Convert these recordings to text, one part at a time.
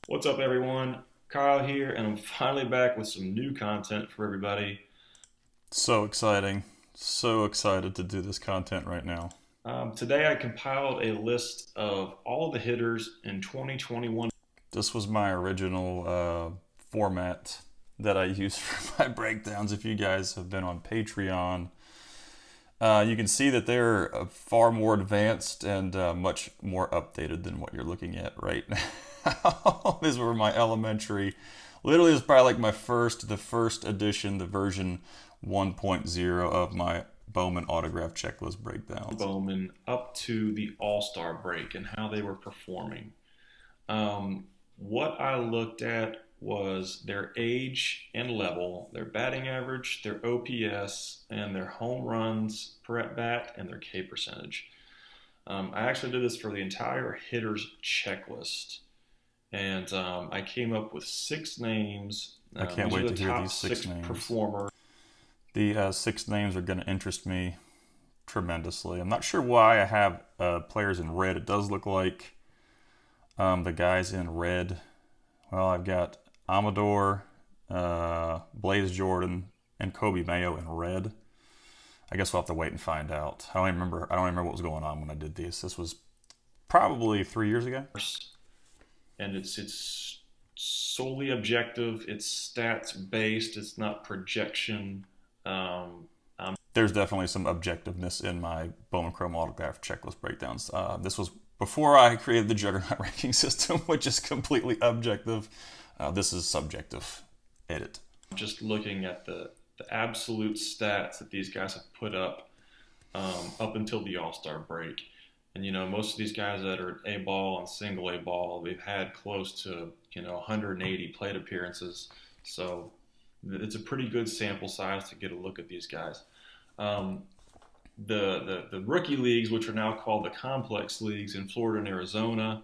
What's up, everyone? Kyle here, and I'm finally back with some new content for everybody. So exciting. So excited to do this content right now. Today, I compiled a list of all the hitters in 2021. This was my original format that I use for my breakdowns. If you guys have been on Patreon, you can see that they're far more advanced and much more updated than what you're looking at right now. These were my elementary. Literally, it's probably like the first edition, the version 1.0 of my Bowman autograph checklist breakdowns. Bowman up to the All-Star break and how they were performing. What I looked at was their age and level, their batting average, their OPS, and their home runs per at bat, and their K percentage. I actually did this for the entire hitters checklist, and I came up with 6 names. I can't These are wait the to hear top these six six names. performers. The 6 names are going to interest me tremendously. I'm not sure why I have players in red. It does look like the guys in red. Well, I've got Amador, Blaze Jordan, and Kobe Mayo in red. I guess we'll have to wait and find out. I don't remember what was going on when I did these. This was probably 3 years ago. And it's solely objective. It's stats based. It's not projection. There's definitely some objectiveness in my Bowman Chrome autograph checklist breakdowns. This was before I created the Juggernaut ranking system, which is completely objective. This is subjective. Edit. Just looking at the absolute stats that these guys have put up until the All-Star break. And most of these guys that are at A ball and single A ball, they've had close to 180 plate appearances. So it's a pretty good sample size to get a look at these guys. The rookie leagues, which are now called the complex leagues in Florida and Arizona,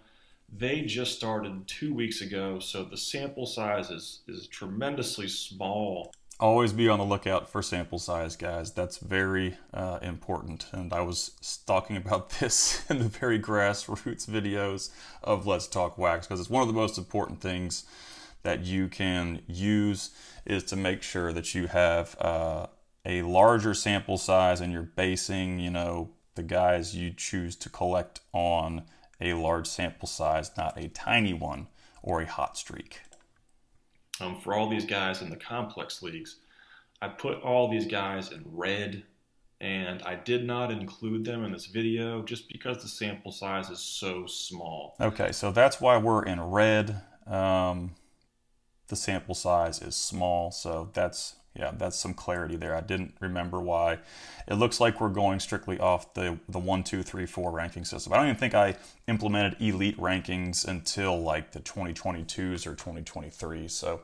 they just started 2 weeks ago, so the sample size is tremendously small. Always be on the lookout for sample size, guys. That's very important. And I was talking about this in the very grassroots videos of Let's Talk Wax, because it's one of the most important things that you can use is to make sure that you have a larger sample size and you're basing, the guys you choose to collect on a large sample size, not a tiny one or a hot streak. For all these guys in the complex leagues, I put all these guys in red, and I did not include them in this video just because the sample size is so small. Okay, so that's why we're in red. The sample size is small, so that's some clarity there. I didn't remember why. It looks like we're going strictly off the 1, 2, 3, 4 ranking system. I don't even think I implemented elite rankings until like the 2022s or 2023. So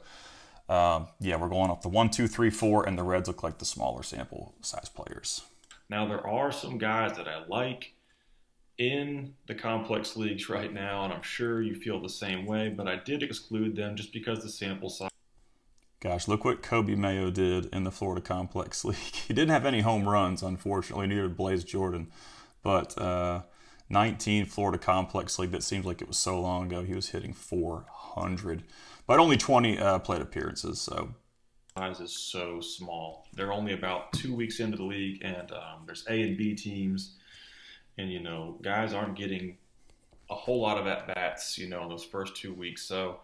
we're going off the 1, 2, 3, 4, and the reds look like the smaller sample size players. Now there are some guys that I like in the complex leagues right now, and I'm sure you feel the same way, but I did exclude them just because the sample size. Gosh, look what Kobe Mayo did in the Florida Complex League. He didn't have any home runs, unfortunately, neither did Blaze Jordan. But 19 Florida Complex League, that seems like it was so long ago, he was hitting 400. But only 20 plate appearances, so. Size is so small. They're only about 2 weeks into the league, and there's A and B teams. And, guys aren't getting a whole lot of at-bats, in those first 2 weeks. So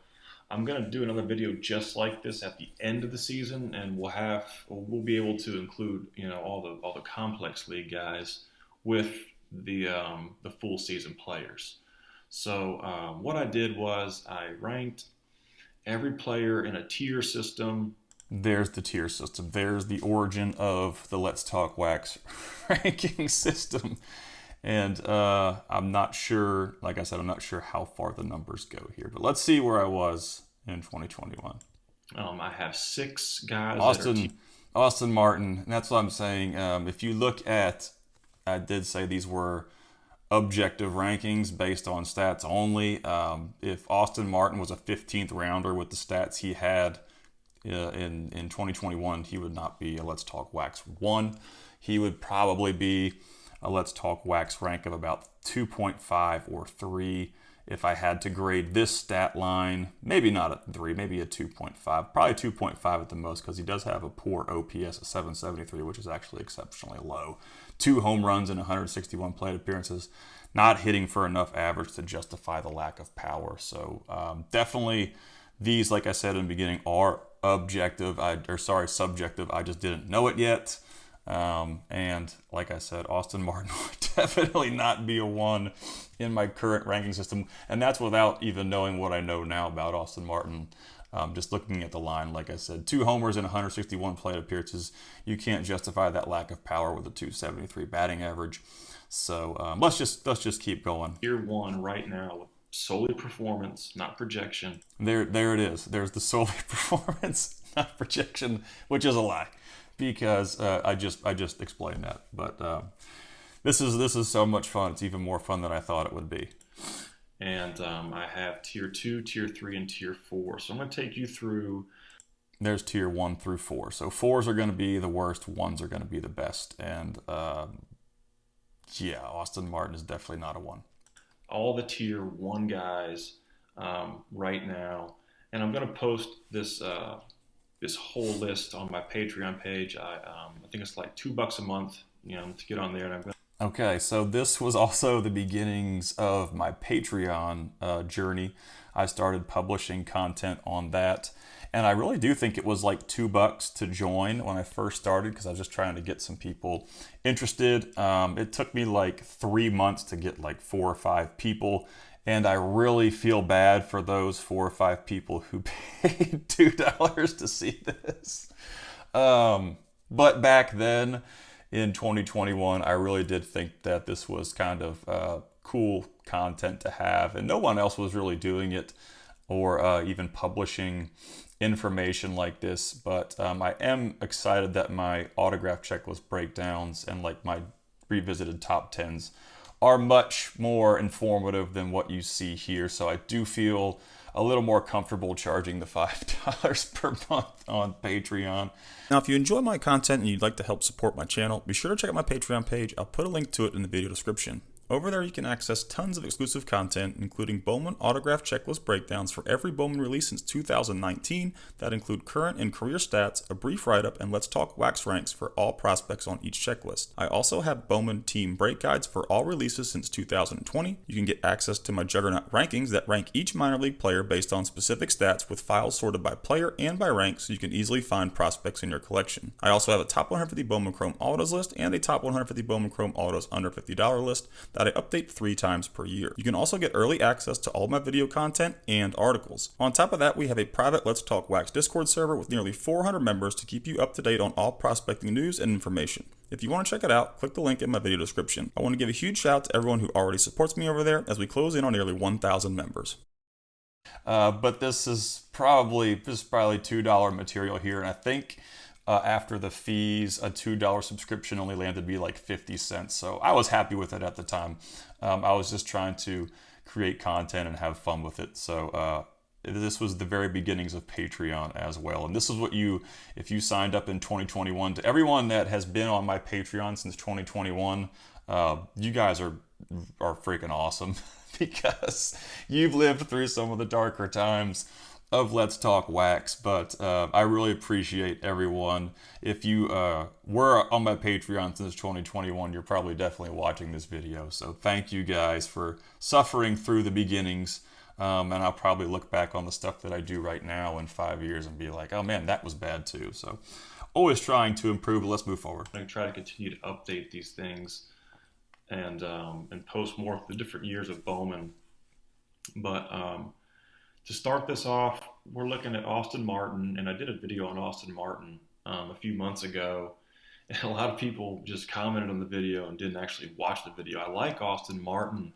I'm going to do another video just like this at the end of the season, and we'll be able to include, all the complex league guys with the full season players. So what I did was I ranked every player in a tier system. There's the tier system. There's the origin of the Let's Talk Wax ranking system. And I'm not sure, like I said, I'm not sure how far the numbers go here. But let's see where I was in 2021. I have 6 guys. Austin Martin. And that's what I'm saying. If you look at, I did say these were objective rankings based on stats only. If Austin Martin was a 15th rounder with the stats he had in 2021, he would not be a Let's Talk Wax 1. He would probably be a Let's Talk Wax rank of about 2.5 or 3 if I had to grade this stat line, maybe not a 3, maybe a 2.5, probably 2.5 at the most, because he does have a poor OPS at 773, which is actually exceptionally low. 2 home runs in 161 plate appearances, not hitting for enough average to justify the lack of power. So definitely these, like I said in the beginning, are subjective. I just didn't know it yet. And like I said, Austin Martin would definitely not be a 1 in my current ranking system. And that's without even knowing what I know now about Austin Martin. Just looking at the line, like I said, 2 homers in 161 plate appearances. You can't justify that lack of power with a 273 batting average. So let's just keep going. Tier 1 right now with solely performance, not projection. There it is. There's the solely performance, not projection, which is a lie, because I just explained that. But this is so much fun. It's even more fun than I thought it would be. And I have tier 2, tier 3, and tier 4. So I'm going to take you through. There's tier 1 through 4. So 4s are going to be the worst, 1s are going to be the best. And yeah, Austin Martin is definitely not a 1. All the tier 1 guys right now. And I'm going to post this whole list on my Patreon page. I think it's like $2 a month, to get on there. And I'm going. Okay, so this was also the beginnings of my Patreon journey. I started publishing content on that, and I really do think it was like $2 to join when I first started, because I was just trying to get some people interested. It took me like 3 months to get like 4 or 5 people, and I really feel bad for those 4 or 5 people who paid $2 to see this. But back then, in 2021, I really did think that this was kind of cool content to have, and no one else was really doing it or even publishing information like this. But I am excited that my autograph checklist breakdowns and like my revisited top 10s are much more informative than what you see here. So I do feel a little more comfortable charging the $5 per month on Patreon. Now, if you enjoy my content and you'd like to help support my channel, be sure to check out my Patreon page. I'll put a link to it in the video description. Over there, you can access tons of exclusive content, including Bowman autograph checklist breakdowns for every Bowman release since 2019 that include current and career stats, a brief write-up, and Let's Talk Wax ranks for all prospects on each checklist. I also have Bowman team break guides for all releases since 2020. You can get access to my Juggernaut rankings that rank each minor league player based on specific stats with files sorted by player and by rank, so you can easily find prospects in your collection. I also have a top 150 Bowman Chrome autos list and a top 150 Bowman Chrome autos under $50 list that I update 3 times per year. You can also get early access to all my video content and articles. On top of that, we have a private Let's Talk Wax Discord server with nearly 400 members to keep you up to date on all prospecting news and information. If you want to check it out, click the link in my video description. I want to give a huge shout out to everyone who already supports me over there as we close in on nearly 1,000 members. But this is probably $2 material here, and I think after the fees, a $2 subscription only landed me like 50 cents. So I was happy with it at the time. I was just trying to create content and have fun with it. So this was the very beginnings of Patreon as well. And this is what if you signed up in 2021, to everyone that has been on my Patreon since 2021, you guys are freaking awesome because you've lived through some of the darker times of Let's Talk Wax. But I really appreciate everyone. If you were on my Patreon since 2021, you're probably definitely watching this video. So thank you guys for suffering through the beginnings. And I'll probably look back on the stuff that I do right now in 5 years and be like, oh man, that was bad too. So always trying to improve. Let's move forward. I try to continue to update these things and post more of the different years of Bowman. But to start this off, we're looking at Austin Martin, and I did a video on Austin Martin a few months ago, and a lot of people just commented on the video and didn't actually watch the video. I like Austin Martin,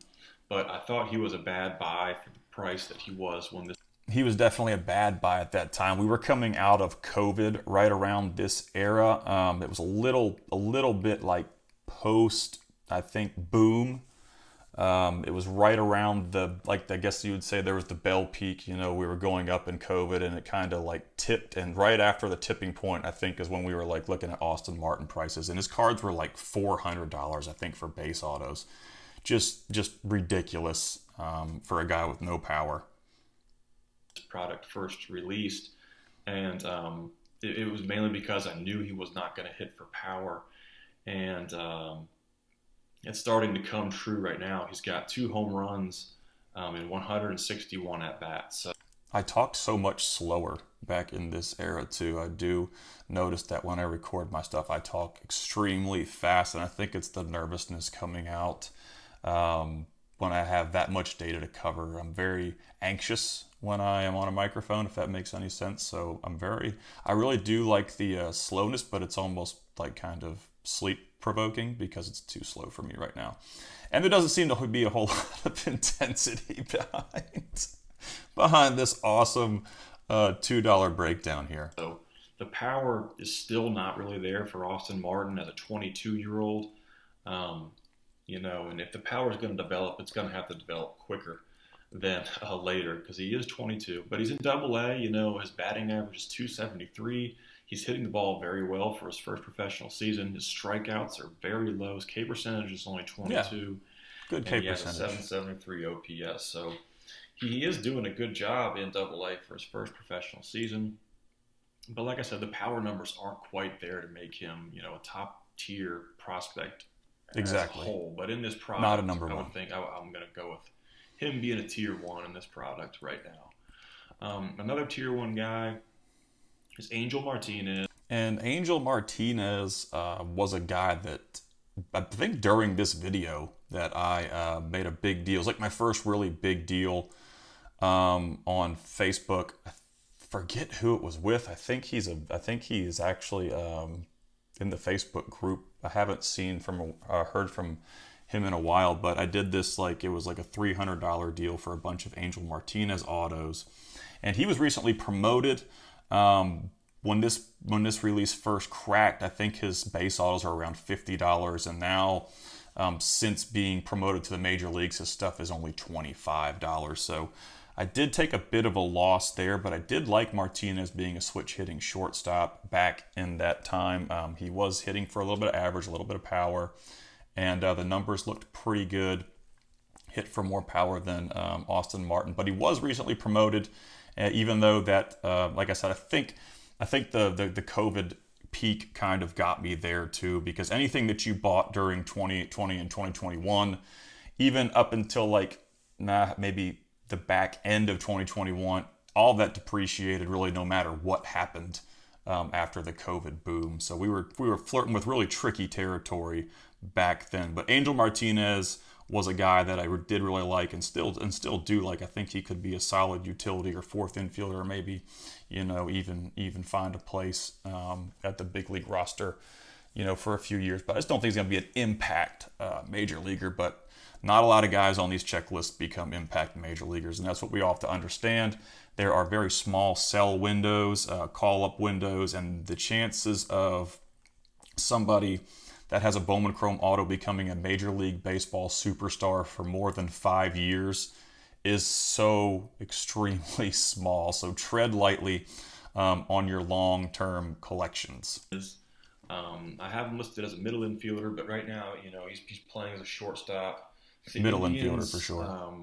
but I thought he was a bad buy for the price that he was when this. He was definitely a bad buy at that time. We were coming out of COVID right around this era. It was a little bit like post, I think, boom. It was right around I guess you would say there was the bell peak, we were going up in COVID, and it kind of like tipped, and right after the tipping point, I think, is when we were like looking at Austin Martin prices, and his cards were like $400, I think, for base autos. Just ridiculous. for a guy with no power. Product first released, and it was mainly because I knew he was not going to hit for power, and it's starting to come true right now. He's got 2 home runs in 161 at bats. So I talked so much slower back in this era too. I do notice that when I record my stuff, I talk extremely fast, and I think it's the nervousness coming out when I have that much data to cover. I'm very anxious when I am on a microphone, if that makes any sense. So I really do like the slowness, but it's almost like kind of sleep-provoking because it's too slow for me right now. And there doesn't seem to be a whole lot of intensity behind this awesome $2 breakdown here. So the power is still not really there for Austin Martin as a 22-year-old. And if the power is going to develop, it's going to have to develop quicker than later, because he is 22. But he's in Double-A. His batting average is 273. He's hitting the ball very well for his first professional season. His strikeouts are very low. His K percentage is only 22. Yeah, good K percentage. He has a 773 OPS. So he is doing a good job in Double-A for his first professional season. But like I said, the power numbers aren't quite there to make him, a top-tier prospect exactly. as a whole. But in this product, not a number one. I would think I'm going to go with him being a tier 1 in this product right now. Another tier 1 guy is Angel Martinez. And Angel Martinez was a guy that I think during this video that I made a big deal. It was like my first really big deal on Facebook. I forget who it was with. I think he's actually in the Facebook group. I haven't heard from him in a while, but I did this it was like a $300 deal for a bunch of Angel Martinez autos, and he was recently promoted. When this release first cracked, I think his base autos are around $50, and now since being promoted to the major leagues, his stuff is only $25. So I did take a bit of a loss there, but I did like Martinez being a switch hitting shortstop back in that time. He was hitting for a little bit of average, a little bit of power, and the numbers looked pretty good. Hit for more power than Austin Martin, but he was recently promoted, even though that, like I said, I think the COVID peak kind of got me there too, because anything that you bought during 2020 and 2021, even up until maybe the back end of 2021, all that depreciated really no matter what happened after the COVID boom. So we were flirting with really tricky territory back then. But Angel Martinez was a guy that I did really like and still do like. I think he could be a solid utility or fourth infielder, or maybe even find a place at the big league roster for a few years. But I just don't think he's going to be an impact major leaguer. But not a lot of guys on these checklists become impact major leaguers, and that's what we all have to understand. There are very small sell windows, call-up windows, and the chances of somebody that has a Bowman Chrome auto becoming a Major League Baseball superstar for more than 5 years is so extremely small. So tread lightly on your long-term collections. I have him listed as a middle infielder, but right now, he's playing as a shortstop. Middle infielder for sure.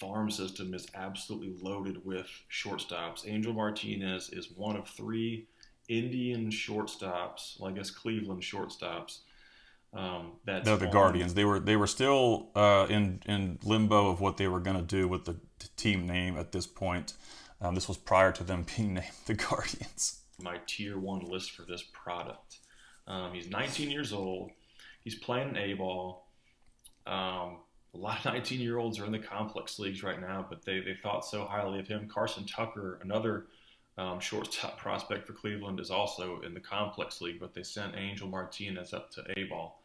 Farm system is absolutely loaded with shortstops. Angel Martinez is one of 3 Indian shortstops, well, I guess Cleveland shortstops. The Guardians. They were still in limbo of what they were going to do with the team name at this point. This was prior to them being named the Guardians. My tier 1 list for this product. He's 19 years old. He's playing an A-ball. A lot of 19-year-olds are in the complex leagues right now, but they thought so highly of him. Carson Tucker, another shortstop prospect for Cleveland, is also in the complex league, but they sent Angel Martinez up to A-ball.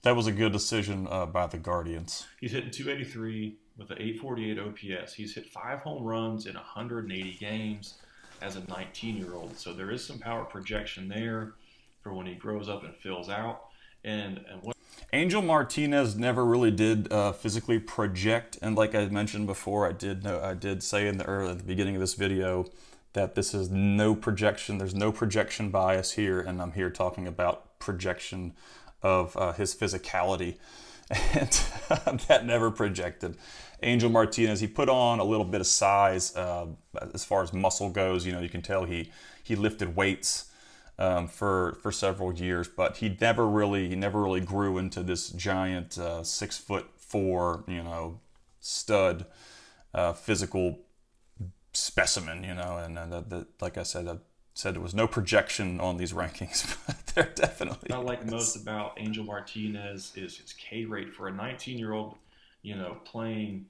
That was a good decision by the Guardians. He's hitting 283 with an 848 OPS. He's hit 5 home runs in 180 games as a 19-year-old. So there is some power projection there for when he grows up and fills out. And what Angel Martinez never really did physically project, and like I mentioned before, I did say at the beginning of this video that this is no projection. There's no projection bias here, and I'm here talking about projection of his physicality. and that never projected. Angel Martinez, he put on a little bit of size as far as muscle goes. You know, you can tell he lifted weights for several years, but he never really grew into this giant 6'4", you know, stud physical specimen. You know, and like I said there was no projection on these rankings, but they're definitely. What I like most about Angel Martinez is his K rate for a 19-year-old. You know, playing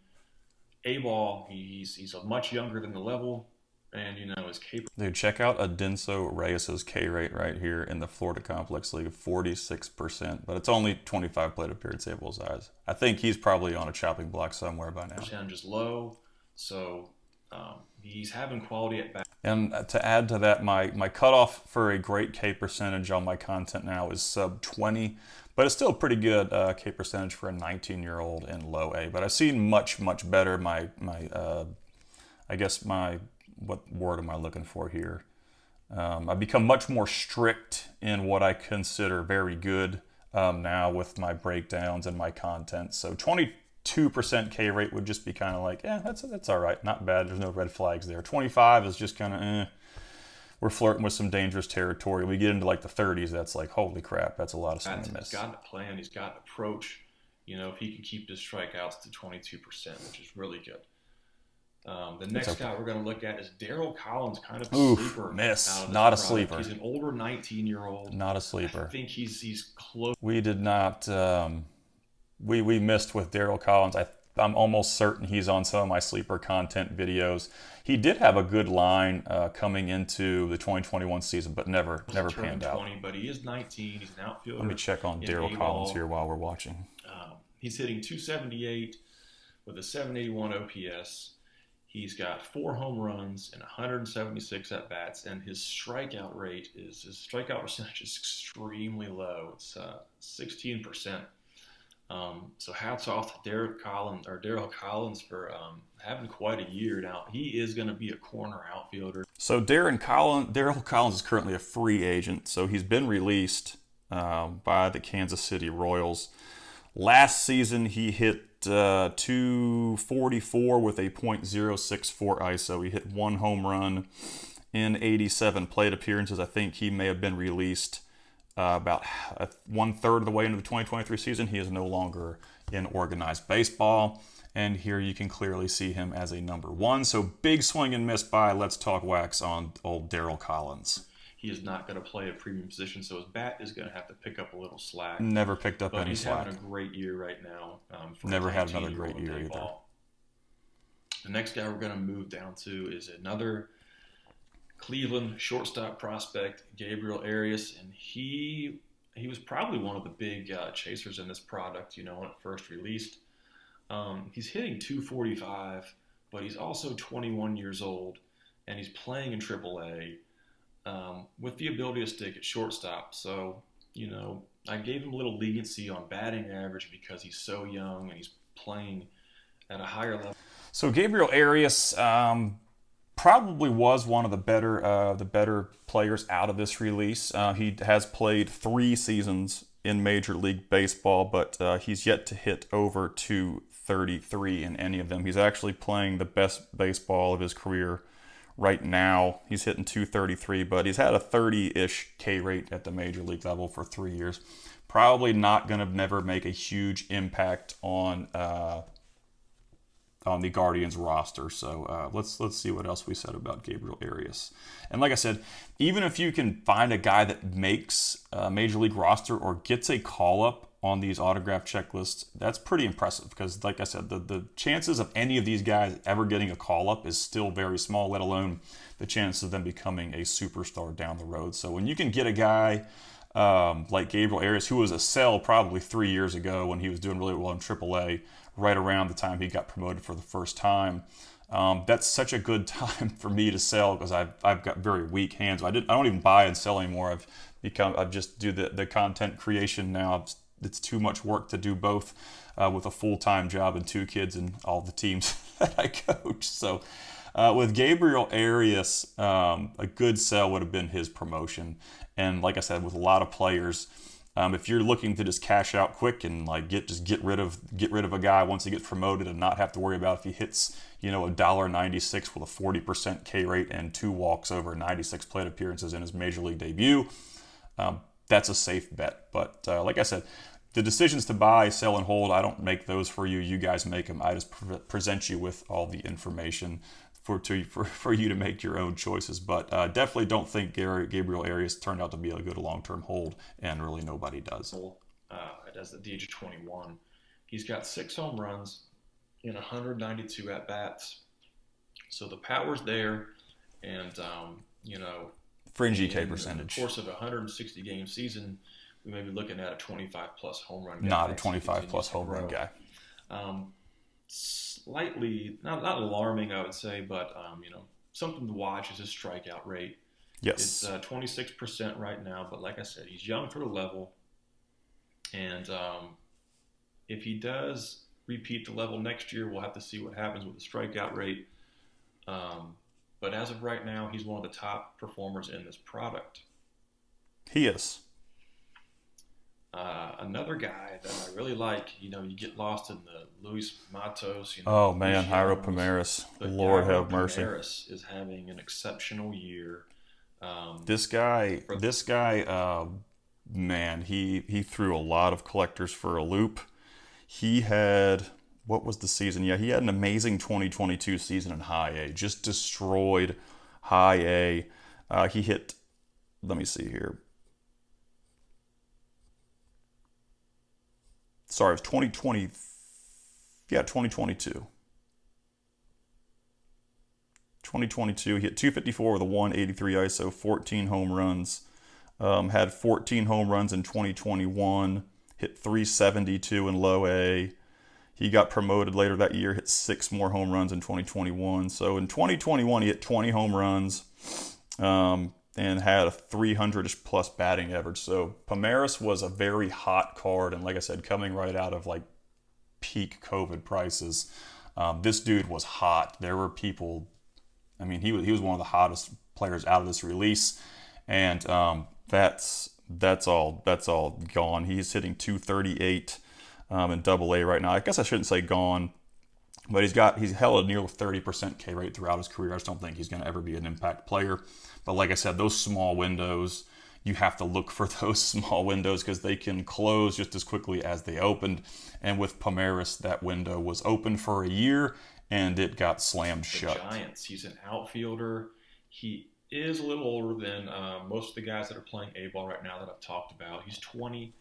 A-ball, he's much younger than the level, and you know is capable. Dude, check out Adinso Reyes's K rate right here in the Florida Complex League, 46%, but it's only 25 plate appearance sample size. I think he's probably on a chopping block somewhere by now. Percentage is low, so he's having quality at bat. And to add to that, my cutoff for a great K percentage on my content now is sub 20, but it's still pretty good K percentage for a 19-year-old in low A. But I've seen much better. What word am I looking for here? I've become much more strict in what I consider very good now with my breakdowns and my content. So 22% K rate would just be kind of like, that's all right, not bad. There's no red flags there. 25 is just kind of, we're flirting with some dangerous territory. We get into like the 30s, that's like, holy crap, that's a lot of swing and miss. He's got a plan, he's got an approach. You know, if he can keep his strikeouts to 22%, which is really good. The next guy we're going to look at is Daryl Collins, kind of a sleeper. Miss, not a sleeper. He's an older 19-year-old. Not a sleeper. I think he's close. We did not. We missed with Daryl Collins. I'm almost certain he's on some of my sleeper content videos. He did have a good line coming into the 2021 season, but never panned out. But he is 19. He's an outfielder. Let me check on Daryl Collins here while we're watching. He's hitting 278 with a 781 OPS. He's got 4 home runs and 176 at bats, and his strikeout percentage is extremely low. It's 16%. So hats off to Daryl Collins for having quite a year. Now he is going to be a corner outfielder. So Daryl Collins is currently a free agent. So he's been released by the Kansas City Royals. Last season he hit 244 with a .064 ISO. He hit 1 home run in 87 plate appearances. I think he may have been released about 1/3 of the way into the 2023 season. He is no longer in organized baseball. And here you can clearly see him as a number 1. So big swing and miss by Let's Talk Wax on old Daryl Collins. He is not going to play a premium position, so his bat is going to have to pick up a little slack. Never picked up any slack. He's having a great year right now. Never had another great year either. The next guy we're going to move down to is another Cleveland shortstop prospect, Gabriel Aras, and he was probably one of the big chasers in this product, you know, when it first released. He's hitting 245, but he's also 21 years old, and he's playing in AAA. With the ability to stick at shortstop. So, you know, I gave him a little leniency on batting average because he's so young and he's playing at a higher level. So Gabriel Aras probably was one of the better players out of this release. He has played 3 seasons in Major League Baseball, but he's yet to hit over 233 in any of them. He's actually playing the best baseball of his career right now. He's hitting 233, but he's had a 30-ish K rate at the major league level for 3 years. Probably not going to never make a huge impact on the Guardians roster. So let's see what else we said about Gabriel Aras. And like I said, even if you can find a guy that makes a major league roster or gets a call-up on these autograph checklists, that's pretty impressive because, like I said, the chances of any of these guys ever getting a call-up is still very small, let alone the chance of them becoming a superstar down the road. So when you can get a guy like Gabriel Aras, who was a sell probably 3 years ago when he was doing really well in AAA, right around the time he got promoted for the first time, that's such a good time for me to sell because I've got very weak hands. I don't even buy and sell anymore. I've just do the content creation now. It's too much work to do both with a full-time job and 2 kids and all the teams that I coach. So with Gabriel Aras, a good sell would have been his promotion. And like I said, with a lot of players, If you're looking to just cash out quick and like get rid of a guy once he gets promoted and not have to worry about if he hits $1.96 with a 40% K rate and 2 walks over 96 plate appearances in his major league debut, that's a safe bet. But like I said, the decisions to buy, sell, and hold, I don't make those for you. You guys make them. I just present you with all the information for you to make your own choices. But definitely don't think Gabriel Aras turned out to be a good long-term hold, and really nobody does. At the age of 21, he's got 6 home runs in 192 at-bats. So the power's there, and, fringy K percentage. In the course of a 160-game season, we may be looking at a 25-plus home run guy. Not a 25-plus home run guy. Slightly, not alarming, I would say, but, something to watch is his strikeout rate. Yes. It's 26% right now, but like I said, he's young for the level. And if he does repeat the level next year, we'll have to see what happens with the strikeout rate. But as of right now, he's one of the top performers in this product. He is. Another guy that I really like, you get lost in the Luis Matos. Oh man, Hector Pomes. Lord have mercy. Pomes is having an exceptional year. This guy, man, he threw a lot of collectors for a loop. He had, what was the season? Yeah, he had an amazing 2022 season in High A. Just destroyed High A. He hit, let me see here. Sorry, it was 2020. Yeah, 2022. 2022, he hit 254 with a 183 ISO, 14 home runs. Had 14 home runs in 2021. Hit 372 in low A. He got promoted later that year, hit 6 more home runs in 2021. So in 2021, he hit 20 home runs and had a 300-ish plus batting average. So Pomes was a very hot card. And like I said, coming right out of like peak COVID prices, this dude was hot. There were people, I mean, he was one of the hottest players out of this release. And that's all gone. He's hitting 238 in Double A right now. I guess I shouldn't say gone, but he's held a near 30% K rate throughout his career. I just don't think he's going to ever be an impact player. But like I said, those small windows, you have to look for those small windows because they can close just as quickly as they opened. And with Pomes, that window was open for a year and it got slammed shut. Giants. He's an outfielder. He is a little older than most of the guys that are playing A-ball right now that I've talked about. He's 20,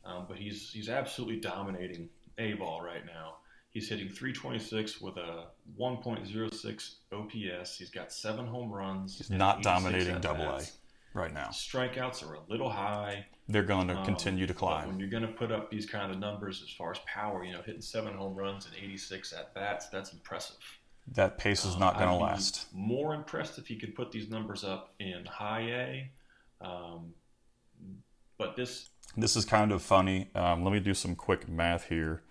but he's absolutely dominating A-ball right now. He's hitting 326 with a 1.06 OPS. He's got 7 home runs. He's not dominating Double A right now. Strikeouts are a little high. They're going to continue to climb. When you're going to put up these kind of numbers as far as power, hitting 7 home runs and 86 at-bats, that's impressive. That pace is not going to last. More impressed if he could put these numbers up in High A. But this is kind of funny. Let me do some quick math here.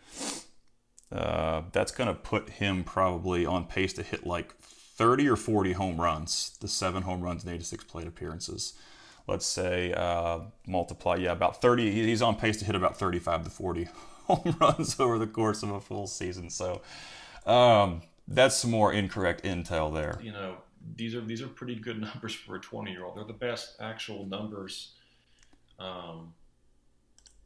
That's going to put him probably on pace to hit like 30 or 40 home runs, the 7 home runs and 86 plate appearances. Let's say multiply, about 30. He's on pace to hit about 35 to 40 home runs over the course of a full season. So that's some more incorrect intel there. These are pretty good numbers for a 20-year-old. They're the best actual numbers.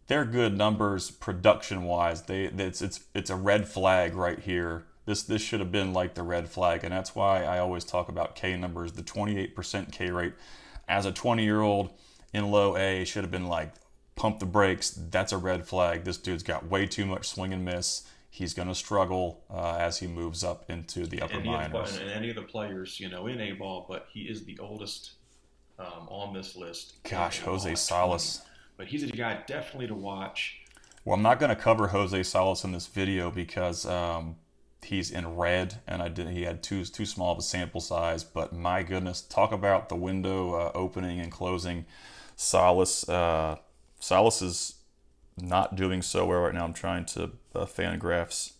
They're good numbers production-wise. It's a red flag right here. This should have been like the red flag, and that's why I always talk about K numbers. The 28% K rate as a 20-year-old in low A should have been like, pump the brakes. That's a red flag. This dude's got way too much swing and miss. He's going to struggle as he moves up into the upper minors. And any of the players, in A-ball, but he is the oldest on this list. Gosh, Jose Salas. But he's a guy definitely to watch. Well, I'm not going to cover Jose Salas in this video because he's in red, and he had too small of a sample size. But my goodness, talk about the window opening and closing. Salas is not doing so well right now. I'm trying to Fangraphs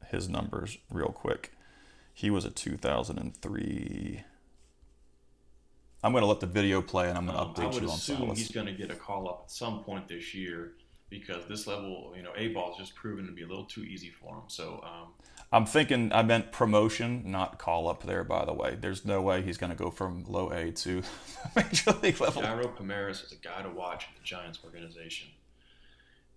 his numbers real quick. He was a 2003. I'm going to let the video play, and I'm going to I update would you on assume Salas. he's going to get a call up at some point this year because this level, A-ball is just proven to be a little too easy for him. So I'm thinking I meant promotion, not call up there, by the way. There's no way he's going to go from low A to major league level. Daryl Collins is a guy to watch in the Giants organization.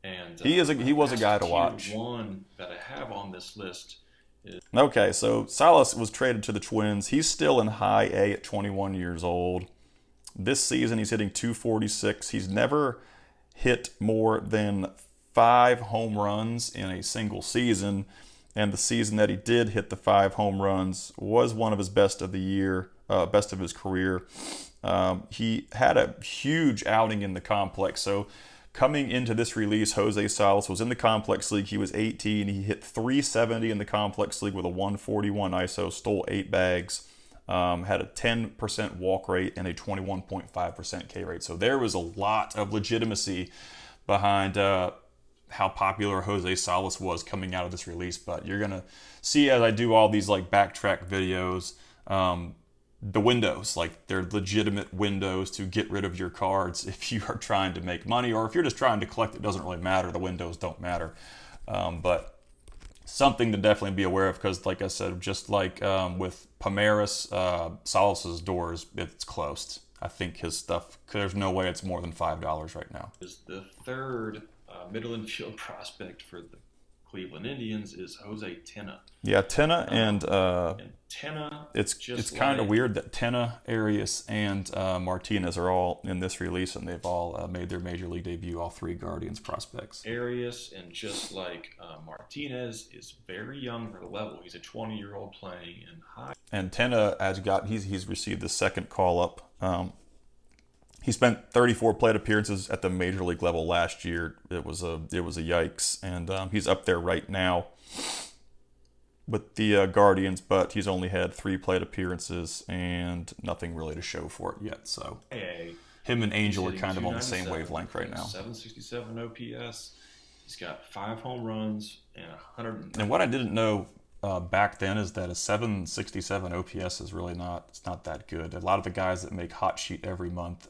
And He was a guy to watch. One that I have on this list is... Okay, so Salas was traded to the Twins. He's still in high A at 21 years old. This season, he's hitting 246. He's never hit more than 5 home runs in a single season. And the season that he did hit the 5 home runs was one of his best of the year, best of his career. He had a huge outing in the complex. So coming into this release, Jose Salas was in the complex league. He was 18. He hit 370 in the complex league with a 141 ISO, stole 8 bags, had a 10% walk rate and a 21.5% K rate. So there was a lot of legitimacy behind how popular Jose Salas was coming out of this release. But you're going to see, as I do all these like backtrack videos, the windows, like they're legitimate windows to get rid of your cards if you are trying to make money, or if you're just trying to collect. It doesn't really matter. The windows don't matter. But something to definitely be aware of, because like I said, just like with Pomeres, Salas's doors, it's closed. I think his stuff, there's no way it's more than $5 right now. Is the third middle infield prospect for the Cleveland Indians is Jose Tena. Yeah, Tena and Tena. It's kind of weird that Tena, Arias, and Martinez are all in this release, and they've all made their major league debut. All 3 Guardians prospects. Arias, and just like Martinez, is very young for the level. He's a 20-year-old playing in high. And Tena he's received the second call up. He spent 34 plate appearances at the major league level last year. It was a yikes, and he's up there right now with the Guardians, but he's only had 3 plate appearances and nothing really to show for it yet. So him and Angel are kind of on the same wavelength right now. 767 OPS. He's got 5 home runs and 100. And what I didn't know back then is that a 767 OPS is really not that good. A lot of the guys that make hot sheet every month,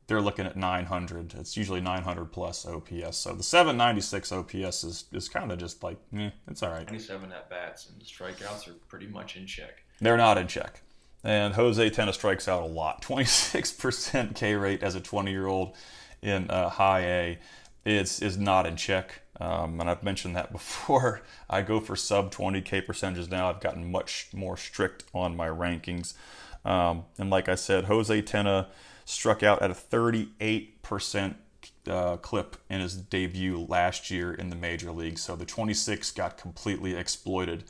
they're looking at 900. It's usually 900 plus OPS. So the 796 OPS is kind of just like, it's all right. 97 at bats, and the strikeouts are pretty much in check. They're not in check. And Jose Tena strikes out a lot. 26% K rate as a 20-year-old in high A is not in check. And I've mentioned that before. I go for sub 20 K percentages now. I've gotten much more strict on my rankings. And like I said, Jose Tena struck out at a 38% clip in his debut last year in the major league. So the 26 got completely exploited.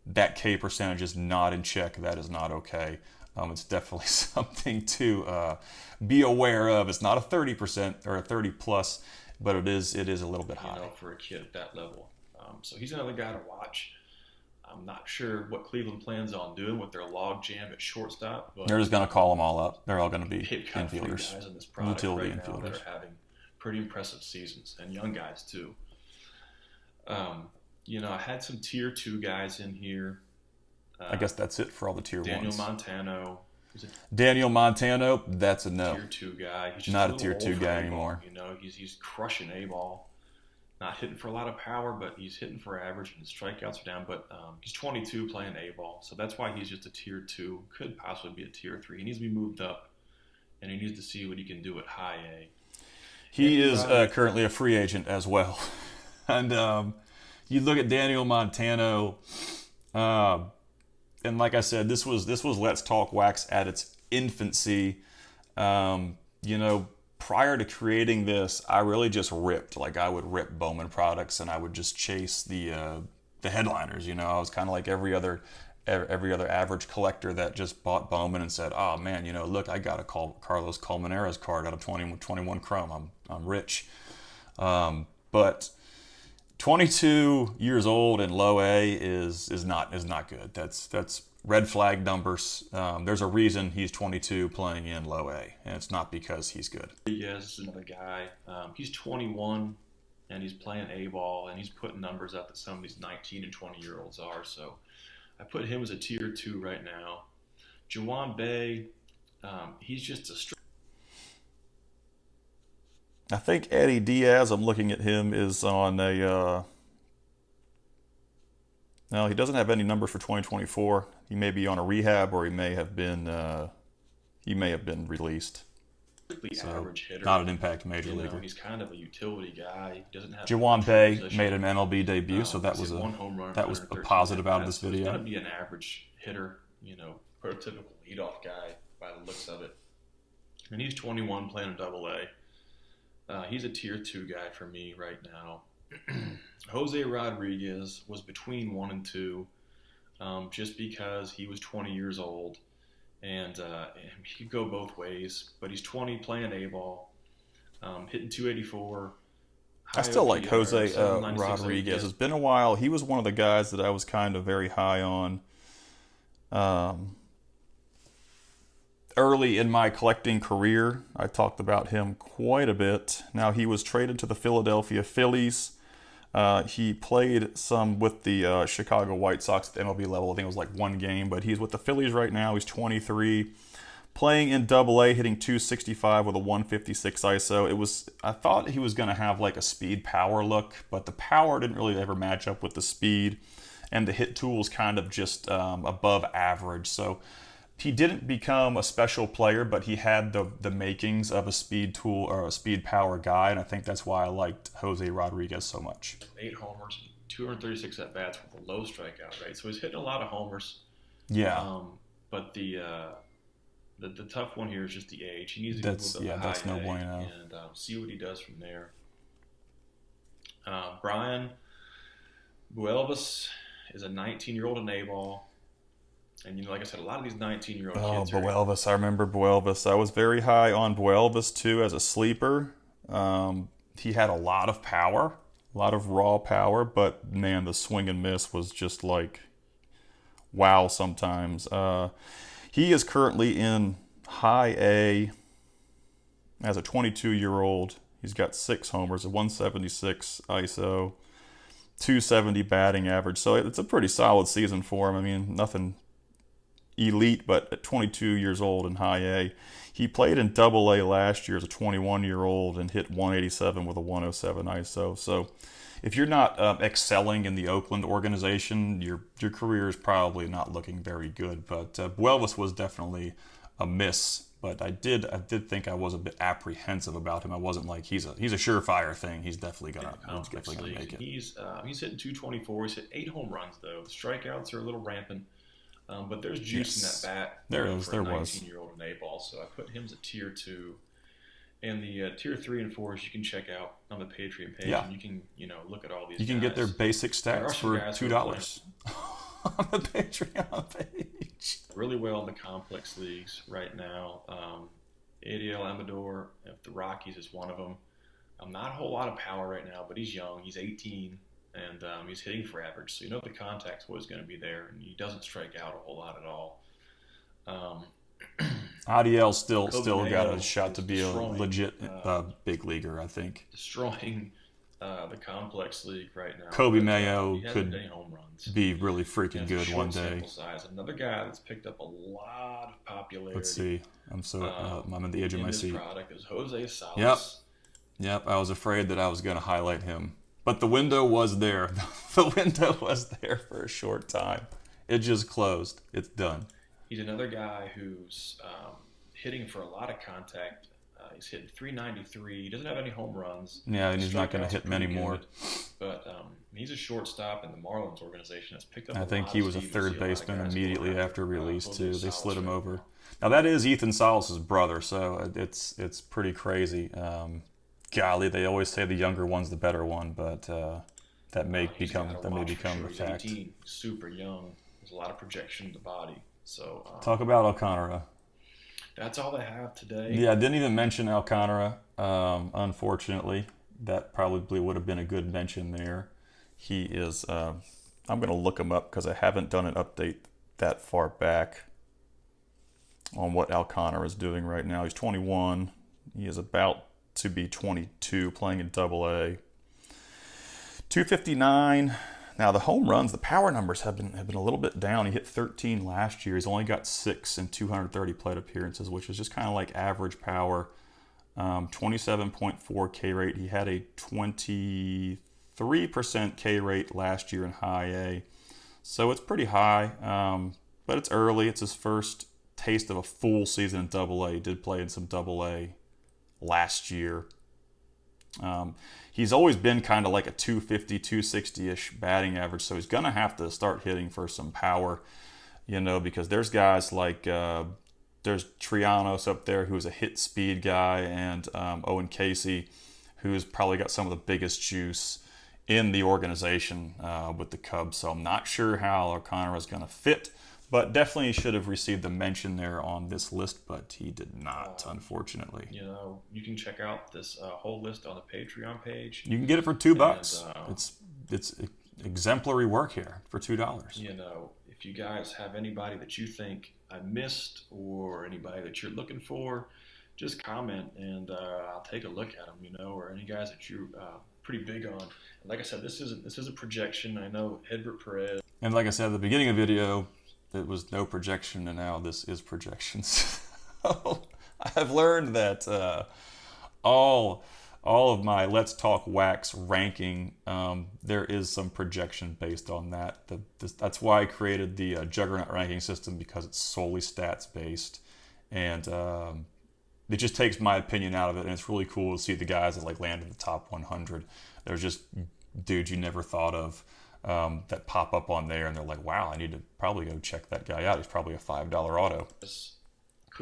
That K percentage is not in check. That is not okay. It's definitely something to be aware of. It's not a 30% or a 30 plus, but it is a little bit high. For a kid at that level. So he's another guy to watch. I'm not sure what Cleveland plans on doing with their log jam at shortstop. But they're just going to call them all up. They're all going to be they've got infielders. 3 guys in this product utility right infielders. Now that are having pretty impressive seasons, and young guys too. I had some tier 2 guys in here. I guess that's it for all the tier 1s. Daniel Montano, that's a no. Tier 2 guy. He's just not a tier 2 guy anymore. He's crushing A-ball. Not hitting for a lot of power, but he's hitting for average, and his strikeouts are down. But he's 22 playing A-ball, so that's why he's just a tier 2. Could possibly be a tier 3. He needs to be moved up, and he needs to see what he can do at high A. He is currently a free agent as well. And you look at Daniel Montano, and like I said, this was Let's Talk Wax at its infancy. Prior to creating this, I really just ripped. Like, I would rip Bowman products, and I would just chase the headliners. I was kind of like every other average collector that just bought Bowman and said, "Oh man, look, I got a Carlos Colmenares card out of 21 Chrome. I'm rich." But 22 years old and low A is not good. That's red flag numbers. There's a reason he's 22 playing in low A, and it's not because he's good. Yes, another guy. He's 21, and he's playing A-ball, and he's putting numbers up that some of these 19 and 20-year-olds are. So I put him as a tier 2 right now. Jaan Bay, He's just a I think Eddie Diaz, I'm looking at him, is on a. No, he doesn't have any numbers for 2024. He may be on a rehab, or he may have been. He may have been released. so average hitter. Not an impact major leaguer. He's kind of a utility guy. He doesn't have. Jaan Bay made an MLB debut, so that was one home run, a positive out of this video. He's going to be an average hitter, prototypical leadoff guy by the looks of it. And he's 21, playing in AA. He's a tier 2 guy for me right now. Jose Rodriguez was between 1 and 2, just because he was 20 years old, and he could go both ways. But he's 20, playing A-ball, hitting 284. I still like Jose Rodriguez. It's been a while. He was one of the guys that I was kind of very high on. Early in my collecting career, I talked about him quite a bit. Now, he was traded to the Philadelphia Phillies. He played some with the Chicago White Sox at the MLB level. I think it was like one game, but he's with the Phillies right now. He's 23, playing in AA, hitting 265 with a 156 ISO. I thought he was going to have like a speed power look, but the power didn't really ever match up with the speed, and the hit tool was kind of just above average. So he didn't become a special player, but he had the makings of a speed tool or a speed power guy, and I think that's why I liked Jose Rodriguez so much. 8 homers, 236 at bats with a low strikeout rate, so he's hitting a lot of homers. Yeah. But the tough one here is just the age. He needs to get a little bit of a that's no high bueno. And see what he does from there. Brian Bueles is a 19-year-old in A-ball. And, like I said, a lot of these 19-year-old kids are... Bueles. I remember Bueles. I was very high on Bueles, too, as a sleeper. He had a lot of power, a lot of raw power, but, man, the swing and miss was just like, wow sometimes. He is currently in high A as a 22-year-old. He's got 6 homers, a 176 ISO, 270 batting average. So it's a pretty solid season for him. I mean, nothing elite, but at 22 years old in high A. He played in AA last year as a 21-year-old and hit 187 with a 107 ISO. So if you're not excelling in the Oakland organization, your career is probably not looking very good. But Bueles was definitely a miss. But I did think I was a bit apprehensive about him. I wasn't like he's a surefire thing. He's definitely gonna make it. He's hitting 224. He's hit 8 home runs though. The strikeouts are a little rampant. But there's juice in that bat. There was. For a 19 19-year-old in A-ball, so I put him as a tier 2. And the tier 3 and 4s you can check out on the Patreon page. Yeah. And you can, look at all these. You can get their basic stats for $2 on the Patreon page. Really well in the complex leagues right now. Adiel Amador of the Rockies is one of them. Not a whole lot of power right now, but he's young. He's 18. And he's hitting for average, so the contact's always going to be there, and he doesn't strike out a whole lot at all. Adiel still got a shot to be a legit big leaguer, I think. Destroying the complex league right now. Kobe Mayo could home runs. Be really freaking good one day. Size. Another guy that's picked up a lot of popularity. Let's see. I'm in the edge of my seat. His product is Jose Salas. Yep. I was afraid that I was going to highlight him. But the window was there. The window was there for a short time. It just closed. It's done. He's another guy who's hitting for a lot of contact. He's hitting 393. He doesn't have any home runs. Yeah, and he's not going to hit many more. But he's a shortstop in the Marlins organization that's picked up. I think he was a third baseman immediately after release too. They slid him over. Now that is Ethan Salas' brother, so it's pretty crazy. Golly, they always say the younger one's the better one, but that may become a fact. 18, super young. There's a lot of projection in the body. So talk about Alcan. That's all they have today. Yeah, I didn't even mention Alcan. Unfortunately, that probably would have been a good mention there. He is. I'm going to look him up because I haven't done an update that far back on what Alcan is doing right now. He's 21. He is about to be 22, playing in AA. 259, Now the home runs, the power numbers have been a little bit down. He hit 13 last year. He's only got 6 in 230 plate appearances, which is just kind of like average power. 27.4 K rate. He had a 23% K rate last year in high A. So it's pretty high, but it's early. It's his first taste of a full season in Double A. He did play in some Double A last year. He's always been kind of like a 250, 260-ish batting average, so he's going to have to start hitting for some power, because there's guys like there's Trianos up there who's a hit speed guy, and Owen Casey, who's probably got some of the biggest juice in the organization with the Cubs. So I'm not sure how Conor is going to fit, but definitely should have received a mention there on this list, but he did not, unfortunately. You can check out this whole list on the Patreon page. You can get it for $2. It's exemplary work here for $2. If you guys have anybody that you think I missed or anybody that you're looking for, just comment and I'll take a look at them, or any guys that you're pretty big on. And like I said, this is a projection. I know Hedbert Perez. And like I said at the beginning of the video, it was no projection, and now this is projections. I've learned that all of my Let's Talk Wax ranking, there is some projection based on that. That's why I created the Juggernaut ranking system, because it's solely stats based, and it just takes my opinion out of it. And it's really cool to see the guys that like land in the top 100. There's just dudes you never thought of that pop up on there, and they're like, wow, I need to probably go check that guy out. He's probably a $5 auto.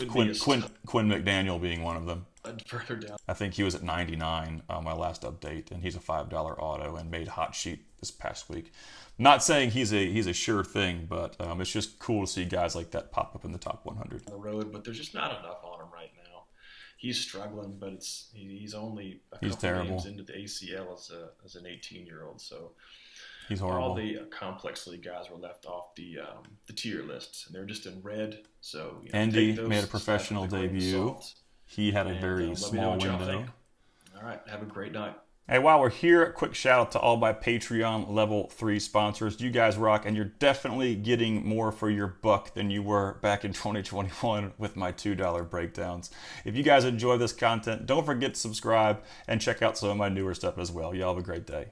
Quinn McDaniel being one of them. Further down, I think he was at 99 on my last update, and he's a $5 auto and made hot sheet this past week. Not saying he's a sure thing, but it's just cool to see guys like that pop up in the top 100. On the road, but there's just not enough on him right now. He's struggling, but he's only a couple games into the ACL as an 18-year-old, so he's horrible. All the complex league guys were left off the tier lists, and they're just in red. So Andy made a professional debut. He had a very small window. All right, have a great night. Hey, while we're here, a quick shout out to all my Patreon Level 3 sponsors. You guys rock, and you're definitely getting more for your buck than you were back in 2021 with my $2 breakdowns. If you guys enjoy this content, don't forget to subscribe and check out some of my newer stuff as well. Y'all have a great day.